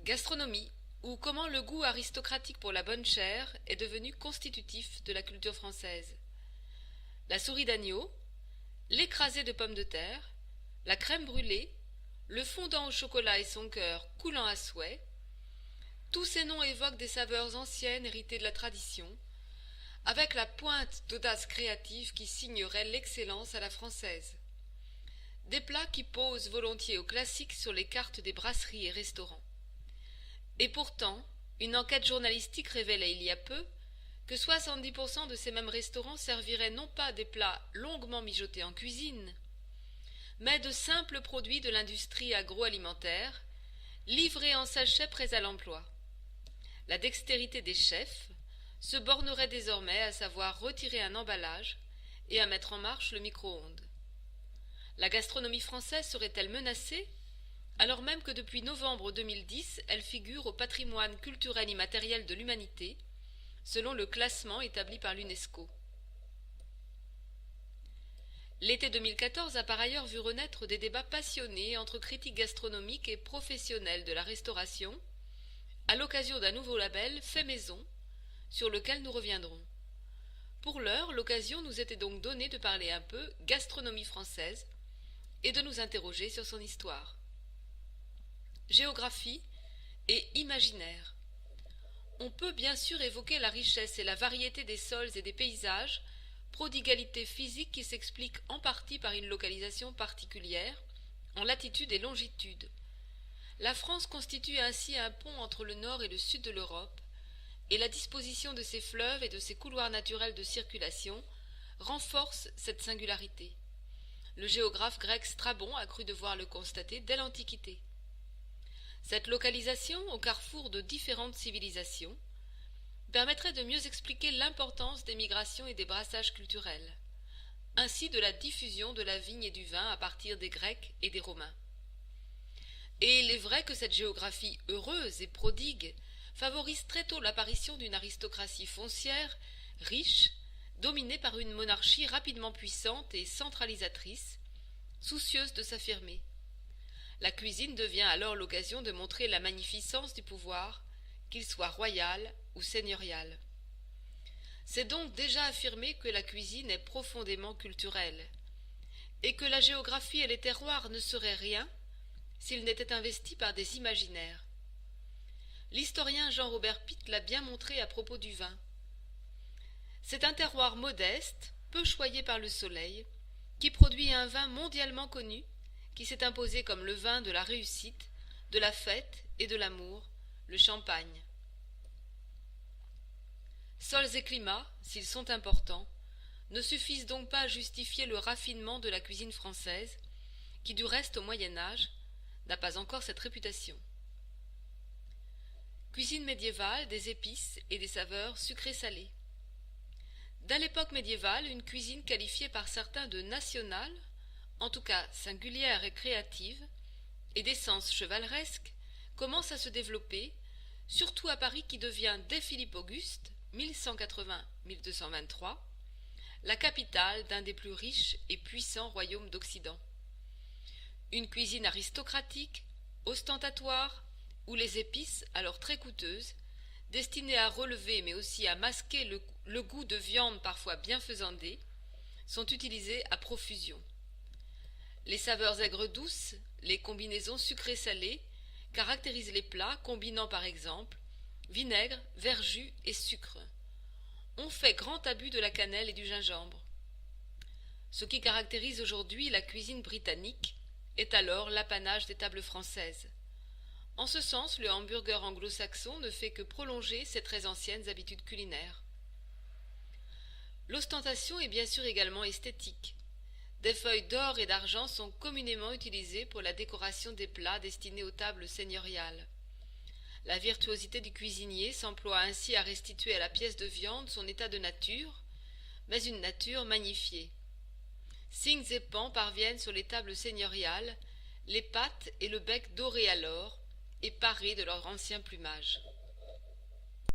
Gastronomie, ou comment le goût aristocratique pour la bonne chair est devenu constitutif de la culture française. La souris d'agneau, l'écrasé de pommes de terre, la crème brûlée, le fondant au chocolat et son cœur coulant à souhait, tous ces noms évoquent des saveurs anciennes héritées de la tradition, avec la pointe d'audace créative qui signerait l'excellence à la française. Des plats qui posent volontiers au classique sur les cartes des brasseries et restaurants. Et pourtant, une enquête journalistique révélait il y a peu que 70% de ces mêmes restaurants serviraient non pas des plats longuement mijotés en cuisine, mais de simples produits de l'industrie agroalimentaire, livrés en sachets prêts à l'emploi. La dextérité des chefs se bornerait désormais à savoir retirer un emballage et à mettre en marche le micro-ondes. La gastronomie française serait-elle menacée, alors même que depuis novembre 2010, elle figure au patrimoine culturel immatériel de l'humanité, selon le classement établi par l'UNESCO. L'été 2014 a par ailleurs vu renaître des débats passionnés entre critiques gastronomiques et professionnels de la restauration, à l'occasion d'un nouveau label fait maison, sur lequel nous reviendrons. Pour l'heure, l'occasion nous était donc donnée de parler un peu gastronomie française et de nous interroger sur son histoire. Géographie et imaginaire. On peut bien sûr évoquer la richesse et la variété des sols et des paysages, prodigalité physique qui s'explique en partie par une localisation particulière, en latitude et longitude. La France constitue ainsi un pont entre le nord et le sud de l'Europe, et la disposition de ses fleuves et de ses couloirs naturels de circulation renforce cette singularité. Le géographe grec Strabon a cru devoir le constater dès l'Antiquité. Cette localisation, au carrefour de différentes civilisations, permettrait de mieux expliquer l'importance des migrations et des brassages culturels, ainsi de la diffusion de la vigne et du vin à partir des Grecs et des Romains. Et il est vrai que cette géographie heureuse et prodigue favorise très tôt l'apparition d'une aristocratie foncière, riche, dominée par une monarchie rapidement puissante et centralisatrice, soucieuse de s'affirmer. La cuisine devient alors l'occasion de montrer la magnificence du pouvoir, qu'il soit royal ou seigneurial. C'est donc déjà affirmé que la cuisine est profondément culturelle, et que la géographie et les terroirs ne seraient rien s'ils n'étaient investis par des imaginaires. L'historien Jean-Robert Pitt l'a bien montré à propos du vin. C'est un terroir modeste, peu choyé par le soleil, qui produit un vin mondialement connu, qui s'est imposé comme le vin de la réussite, de la fête et de l'amour, le champagne. Sols et climats, s'ils sont importants, ne suffisent donc pas à justifier le raffinement de la cuisine française, qui du reste au Moyen-Âge n'a pas encore cette réputation. Cuisine médiévale, des épices et des saveurs sucrées-salées. Dès l'époque médiévale, une cuisine qualifiée par certains de nationale, en tout cas singulière et créative, et d'essence chevaleresque, commence à se développer, surtout à Paris qui devient dès Philippe Auguste, 1180-1223, la capitale d'un des plus riches et puissants royaumes d'Occident. Une cuisine aristocratique, ostentatoire, où les épices, alors très coûteuses, destinées à relever mais aussi à masquer le goût de viande parfois bienfaisandée, sont utilisées à profusion. Les saveurs aigres-douces, les combinaisons sucrées-salées, caractérisent les plats combinant par exemple vinaigre, verjus et sucre. On fait grand abus de la cannelle et du gingembre. Ce qui caractérise aujourd'hui la cuisine britannique est alors l'apanage des tables françaises. En ce sens, le hamburger anglo-saxon ne fait que prolonger ces très anciennes habitudes culinaires. L'ostentation est bien sûr également esthétique. Des feuilles d'or et d'argent sont communément utilisées pour la décoration des plats destinés aux tables seigneuriales. La virtuosité du cuisinier s'emploie ainsi à restituer à la pièce de viande son état de nature, mais une nature magnifiée. Cygnes et pans parviennent sur les tables seigneuriales, les pattes et le bec dorés à l'or, et parés de leur ancien plumage.